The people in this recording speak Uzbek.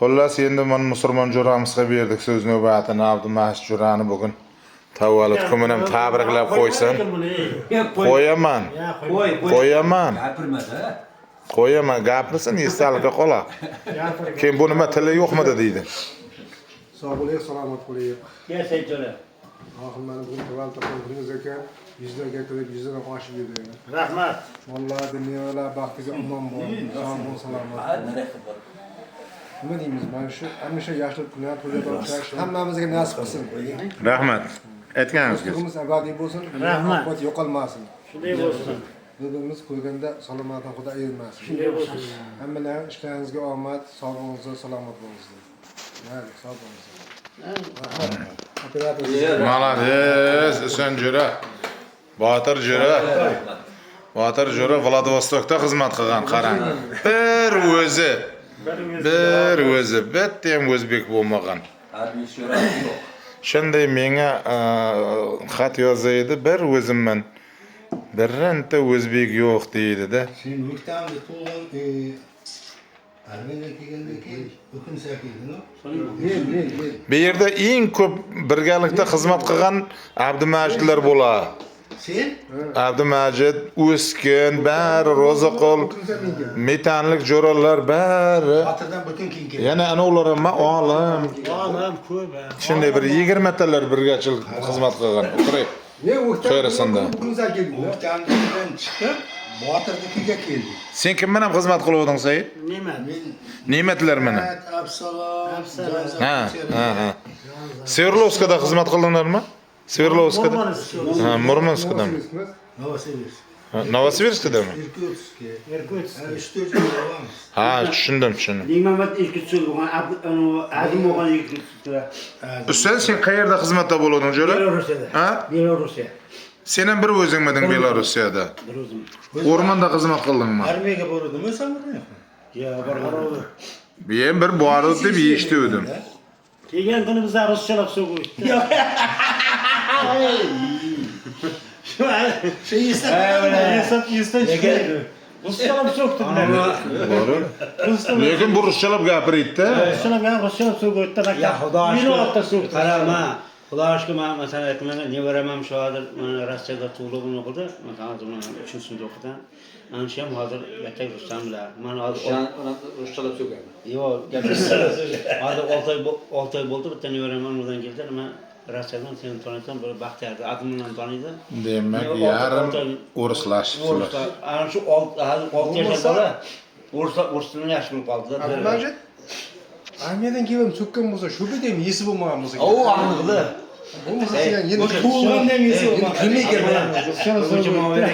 Xullas endi men musulmon jo'ramizga berdik söz navbatini Abdumajid jo'rani bugun tavallud kunini tabriklab qo'ysan. Qo'yaman. Qo'yaman. Qo'yaman, gapirsin esdalikka qola. Keyin bu nima tili yo'qmidi deydi. Sog' bo'ling, salomat bo'ling. Gel jo'ra. Oxirmani bugun tavallud qildingiz ekan, yuzlarga kirib yuzdan oshib yurdi. Rahmat. Vallahi dunyolar baxtiga omon bo'ling, sog' salomat. Nima deymiz? Mana shu hamisha yoshlik kunlar to'ylar hammamizga nasib qilsin. Rahmat. Aytganingizga. Yurtimiz abadiy bo'lsin, Rahmat. hayot yo'qolmasin. Shunday bo'lsin. Birbirimiz ko'rganda salomatdan Xudo ayirmasin. Shunday bo'lsin. Hammalar ishlaringizga omad, sog'lig'ingizga salomat bo'linglar. Mayli, sog' bo'linglar. Operator. Malades, sen jo'ra. Botir jo'ra. Botir jo'ra Vladivostokda xizmat qilgan qarang. Bir o'zi bitta ham o'zbek bo'lmagan. Shunday menga xat yozaydi, bir o'zimman. Birranta o'zbek yo'q deydi-da. Sen yurtda tug'ilgan Armeniyaga kelganda o'kinsa kelding-ku. Bu yerda eng ko'p birgalikda xizmat qilgan Abdumajidlar bo'ladi. Sen? Abdumajid, O'skin, bari Ro'ziqul, metanlik jo'ralar bari. Xotirdan butun keyin keldi. Yana ana ular ham olim. Olam ko'p. Shunday bir 20 talar birgachilik xizmat qilgan. O'qiray. Ne o'qtan? Xayrasanda. Bugunza keldi. O'rtamdan chiqib, Botirnikiga keldi. Sen kim bilan xizmat qilaverding, Said? Nima? Ne'matlar bilan. Absalom, Ha. Sverdlovskda xizmat qildinglarmi? Sverdlovskda. Ha, Murmanskda. Novosibirsk. Novosibirskdami? Irkutsk. 3-4 yil bo'lamiz. Ha, tushundim. Nigmamat Irkutsk bo'lgan, Azim bo'lgan Irkutskda. Ustad, sen qayerda xizmatda bo'lding, jo'ra? Belarusda. Ha? Belarusda. Sen ham bir o'zingmiding Belarusiyada? Bir o'zim. O'rmonda xizmat qildingmi? Armiyaga bordimmi sen buni? Ya, barqaror. Men bir borib deb eshitdim. Kelgan kuni bizlar ruschalab so'g'ib. Şey Esat chiqadi. Ruschalab so'qdi bular. Lekin bu ruschalab gapiraydi-da. Ruschalab so'g'ib. Ya xudo Minotda so'qdi. qarama. Xudo aşkına men masalan aytman, nevaram shu hozir mana Rossiyada tug'ilib o'qidi. Men hozir 3-sinfda o'qidim. Ana shu ham hozir yatak Rustam bilan. Men hozir Ruschalab so'kadi. yo'q, hozir 6 oy bo'ldi, bitta nevaram undan keldi. Men Rossiyadan seni taniysan, bir Baxtiyor adımdan taniydi. Demak, yarim o'rislashibsizlar. Ana shu 6 yoshda bola o'risdan yaxshi bo'lib qoldi. Abdumajid armiyadan kelib so'kkan bo'lsa, shu bitta ham yesi bo'lmagan bo'lsa. O aniqdi. Bo'lmasa sen endi tug'ilgandan yesi bo'lmagan. Endi kimga keladi?